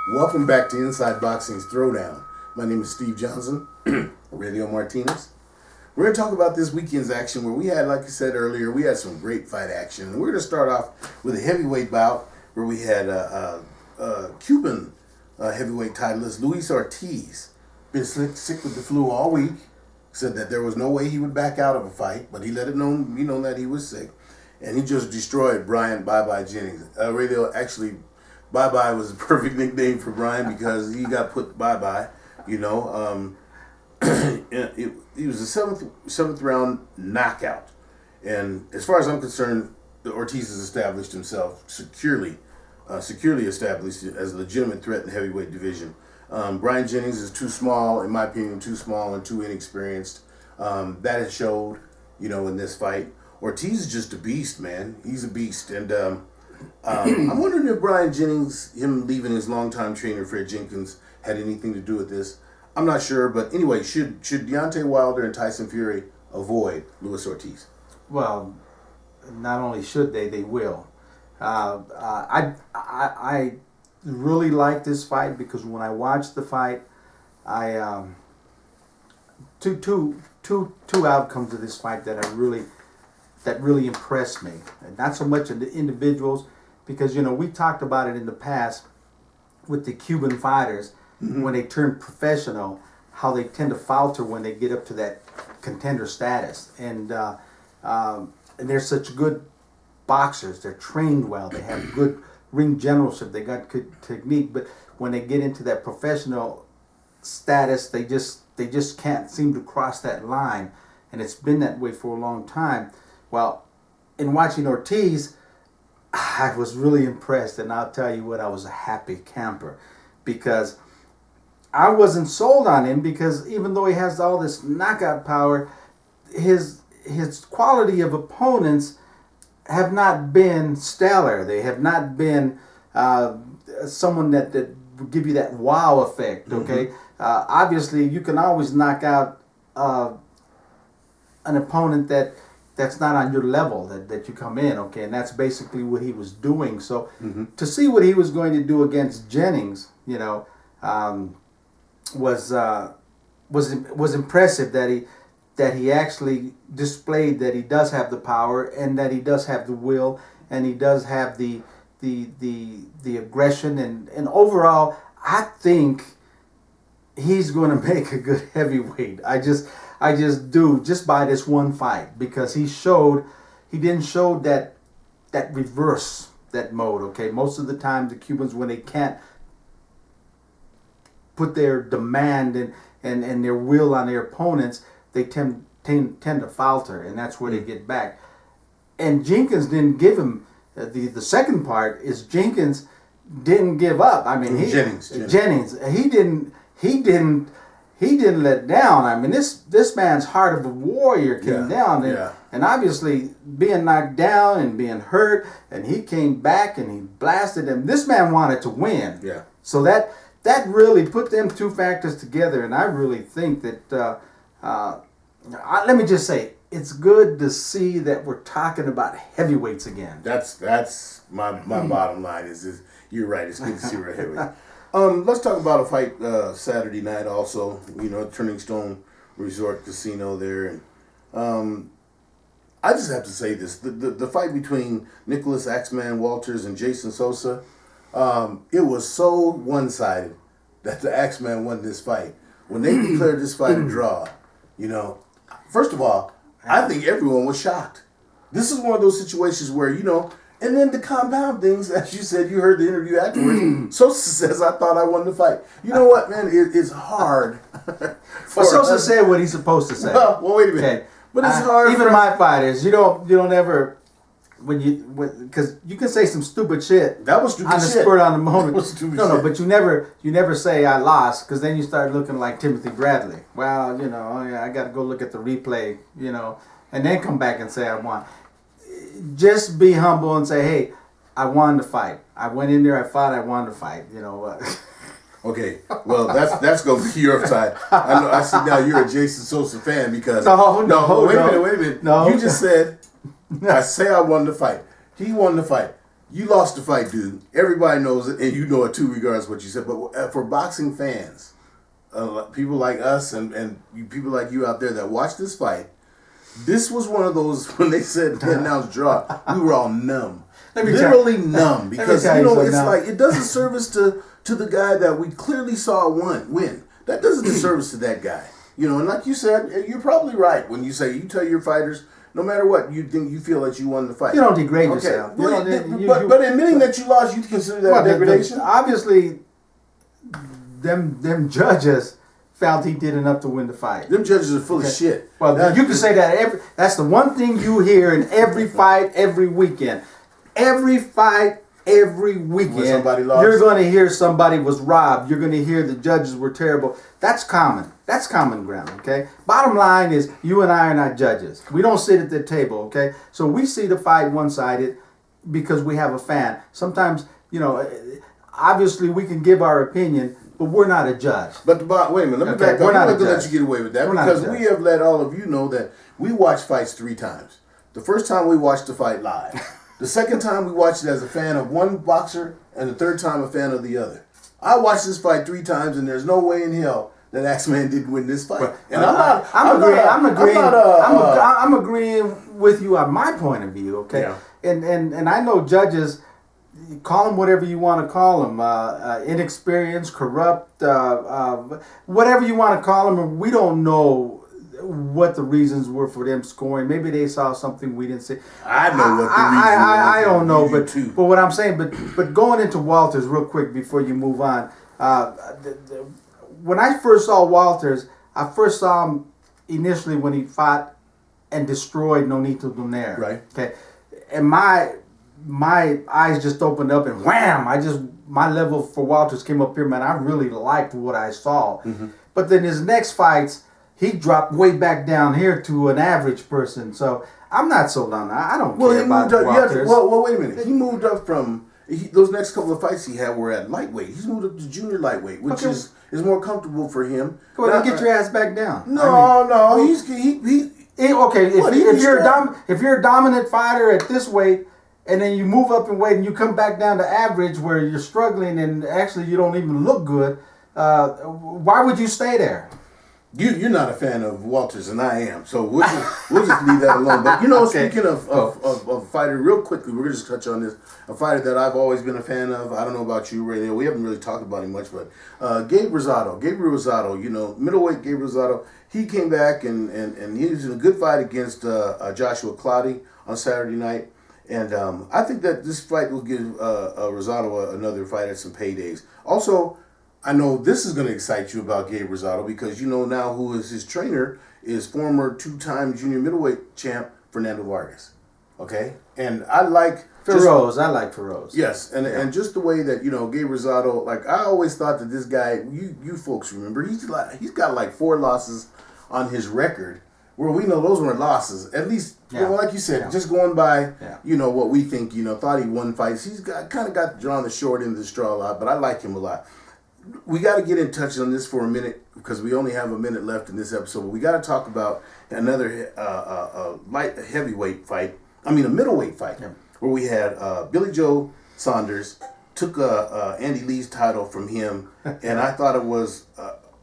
Welcome back to Inside Boxing's Throwdown. My name is Steve Johnson, Radio Martinez. We're going to talk about this weekend's action where we had, like I said earlier, we had some great fight action. And we're going to start off with a heavyweight bout where we had Cuban heavyweight titleist Luis Ortiz. Been sick with the flu all week. Said that there was no way he would back out of a fight, but he let it be known that he was sick. And he just destroyed Brian Bye-Bye Jennings. Actually, Bye-Bye was the perfect nickname for Brian because he got put bye-bye, you know. He was a seventh round knockout. And as far as I'm concerned, Ortiz has established himself securely established as a legitimate threat in the heavyweight division. Brian Jennings is too small, in my opinion, too small and too inexperienced. That has showed, in this fight. Ortiz is just a beast, man. He's a beast. And I'm wondering if Brian Jennings, him leaving his longtime trainer, Fred Jenkins, had anything to do with this. I'm not sure. But anyway, should Deontay Wilder and Tyson Fury avoid Luis Ortiz? Well, not only should they will. I really like this fight because when I watched the fight, I two outcomes of this fight that really impressed me. And not so much of the individuals, because we talked about it in the past with the Cuban fighters when they turn professional, how they tend to falter when they get up to that contender status. And they're such good boxers. They're trained well. They have good ring generalship. They got good technique. But when they get into that professional status, they just can't seem to cross that line. And it's been that way for a long time. Well, in watching Ortiz, I was really impressed. And I'll tell you what, I was a happy camper. Because I wasn't sold on him, because even though he has all this knockout power, his quality of opponents have not been stellar. They have not been someone that will give you that wow effect, okay? Obviously, you can always knock out an opponent that's not on your level, that you come in, okay? And that's basically what he was doing. So to see what he was going to do against Jennings, was impressive, that he actually displayed that he does have the power and that he does have the will and he does have the aggression and overall I think he's going to make a good heavyweight. I just do, just by this one fight, because he didn't show that reverse, that mode, okay? Most of the time the Cubans, when they can't put their demand and their will on their opponents, they tend to falter, and that's where they get back. And Jenkins didn't give him the second part is Jenkins didn't give up. I mean, Jennings. He didn't let down. I mean, this man's heart of a warrior came down, and obviously being knocked down and being hurt, and he came back and he blasted him. This man wanted to win. Yeah. So that really put them two factors together, and I really think that. Let me just say, it's good to see that we're talking about heavyweights again. That's my bottom line. Is you're right. It's good to see we're a heavyweight. Let's talk about a fight Saturday night. Also, Turning Stone Resort Casino there, and I just have to say this: the fight between Nicholas Axeman Walters and Jason Sosa, it was so one-sided that the Axeman won this fight. When they declared this fight a draw, first of all, I think everyone was shocked. This is one of those situations where, and then to compound things, as you said, you heard the interview afterwards, Sosa says, I thought I won the fight. You know what, man? It's hard. Well, Sosa said what he's supposed to say. Well, wait a minute. Okay. But it's hard. Even my fighters, you don't ever, because you can say some stupid shit. That was stupid on the shit. spur on the moment. That was stupid no, shit. But you never say I lost, because then you start looking like Timothy Bradley. Well, I got to go look at the replay, and then come back and say I won. Just be humble and say, hey, I won the fight. I went in there, I fought, I won the fight. Okay, well that's gonna be your side. I know. I see now you're a Jason Sosa fan because wait a minute. No, you just said I say I won the fight. He won the fight. You lost the fight, dude. Everybody knows it, and you know it too, regardless of what you said. But for boxing fans, people like us and people like you out there that watch this fight, this was one of those, when they said the announced draw, we were all numb. Literally numb. Because, it's like, it does a service to the guy that we clearly saw win. That does a disservice to that guy. And like you said, you're probably right when you say, you tell your fighters, no matter what, you feel that you won the fight. You don't degrade yourself. But admitting that you lost, you consider that degradation? Obviously, them judges felt he did enough to win the fight. Them judges are full of shit. Well, you can say that. That's the one thing you hear in every fight, every weekend. Every fight, every weekend, when somebody lost, you're going to hear somebody was robbed. You're going to hear the judges were terrible. That's common. That's common ground, okay? Bottom line is, you and I are not judges. We don't sit at the table, okay? So we see the fight one-sided because we have a fan. Sometimes, obviously we can give our opinion, but we're not a judge. But wait a minute, let me back up. I'm not going to let you get away with that because we have let all of you know that we watch fights 3 times. The first time we watched the fight live. The second time we watched it as a fan of one boxer, and the third time a fan of the other. I watched this fight 3 times, and there's no way in hell that Axeman didn't win this fight. And I'm agreeing with you on my point of view. Okay, yeah. And I know judges, call them whatever you want to call them, inexperienced, corrupt, whatever you want to call them. And we don't know what the reasons were for them scoring. Maybe they saw something we didn't see. I know what the reasons were. I don't know, but what I'm saying, but going into Walters real quick before you move on. When I first saw Walters, I first saw him initially when he fought and destroyed Nonito Donaire. Right. Okay, and my eyes just opened up and wham! My level for Walters came up here, man. I really liked what I saw. Mm-hmm. But then his next fights, he dropped way back down here to an average person. So I'm not sold on that. I don't care about Walters. Well, wait a minute. He moved up from those next couple of fights he had were at lightweight. He's moved up to junior lightweight, which is more comfortable for him. Go ahead and get your ass back down. No. If you're a dominant fighter at this weight, and then you move up in weight and you come back down to average where you're struggling and actually you don't even look good, why would you stay there? You're not a fan of Walters, and I am, so we'll just leave that alone. But okay. Speaking of a fighter, real quickly, we're gonna just touch on this. A fighter that I've always been a fan of. I don't know about you, Ray. We haven't really talked about him much, but Gabriel Rosado, middleweight Gabriel Rosado, he came back and he was in a good fight against Joshua Cloudy on Saturday night. And I think that this fight will give Rosado another fight at some paydays. Also, I know this is going to excite you about Gabe Rosado because you know now who is his trainer is former 2-time junior middleweight champ Fernando Vargas. Okay? And I like Feroz. I like Feroz. Yes, and just the way that, Gabe Rosado, like I always thought that this guy, you folks remember, he's got like 4 losses on his record. Where we know those weren't losses. At least, like you said, just going by, what we think, thought he won fights. He's kind of got drawn the short end of the straw a lot, but I like him a lot. We got to get in touch on this for a minute because we only have a minute left in this episode. But we got to talk about another middleweight fight, where we had Billy Joe Saunders took Andy Lee's title from him, and I thought it was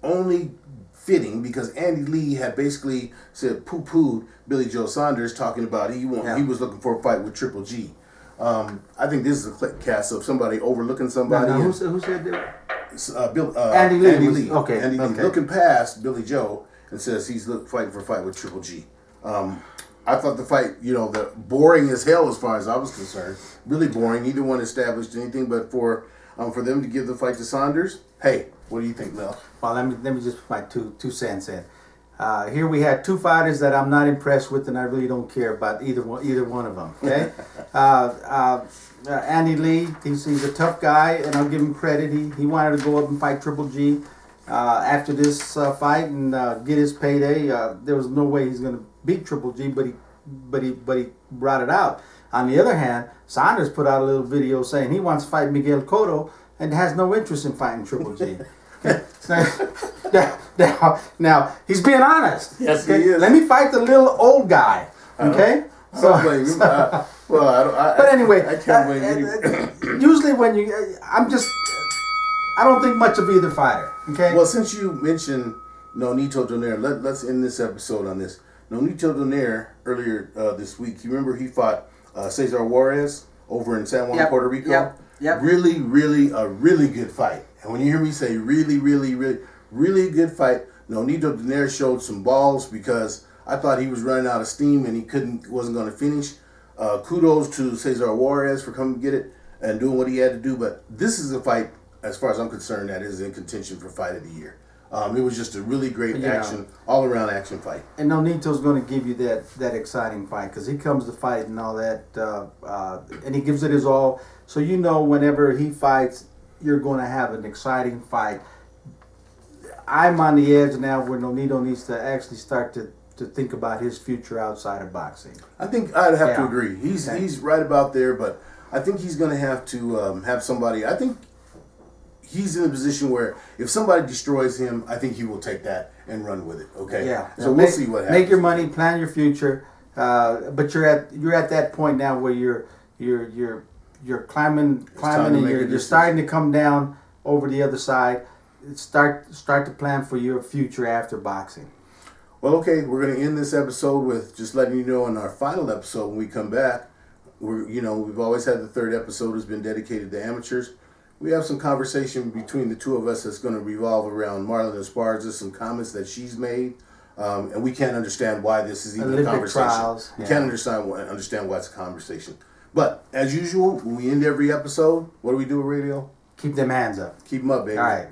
only fitting because Andy Lee had basically said poo-pooed Billy Joe Saunders talking about he was looking for a fight with Triple G. I think this is a cast of somebody overlooking somebody. Who said that? Andy Lee. Okay. Andy Lee looking past Billy Joe and says he's fighting for a fight with Triple G. I thought the fight, the boring as hell as far as I was concerned. Really boring. Neither one established anything, but for them to give the fight to Saunders, hey, what do you think, Mel? Well, let me just put my two cents in. Here we had 2 fighters that I'm not impressed with, and I really don't care about either one of them. Okay, Andy Lee, he's a tough guy, and I'll give him credit. He wanted to go up and fight Triple G after this fight and get his payday. There was no way he's going to beat Triple G, but he brought it out. On the other hand, Saunders put out a little video saying he wants to fight Miguel Cotto and has no interest in fighting Triple G. Now he's being honest. Yes, okay? he is. Let me fight the little old guy. Okay. I don't blame him. Well, I don't. But anyway, I can't blame anyone. usually when I don't think much of either fighter. Okay. Well, since you mentioned Nonito Donaire, let's end this episode on this. Nonito Donaire earlier this week. You remember he fought Cesar Juarez over in San Juan, Puerto Rico. Yep. Really, really good fight. And when you hear me say really good fight, Nonito Donaire showed some balls because I thought he was running out of steam and wasn't going to finish. Kudos to Cesar Juarez for coming to get it and doing what he had to do. But this is a fight, as far as I'm concerned, that is in contention for fight of the year. It was just a really great action, all-around action fight. And Nonito's going to give you that exciting fight because he comes to fight and all that, and he gives it his all. So you know whenever he fights, you're going to have an exciting fight. I'm on the edge now where Nonito needs to actually start to think about his future outside of boxing. I think I'd have to agree. He's right about there, but I think he's going to have to have somebody. I think he's in a position where if somebody destroys him, I think he will take that and run with it. Okay. Yeah. So we'll see what happens. Make your money, plan your future, but you're at that point now where you're climbing, and you're starting to come down over the other side. Start to plan for your future after boxing. Well, okay, we're going to end this episode with just letting you know in our final episode when we come back, we've always had the third episode has been dedicated to amateurs. We have some conversation between the two of us that's going to revolve around Marlon Esparza, some comments that she's made, and we can't understand why this is even a conversation. Trials, we can't understand why it's a conversation. But, as usual, when we end every episode, what do we do with radio? Keep them hands up. Keep them up, baby. All right.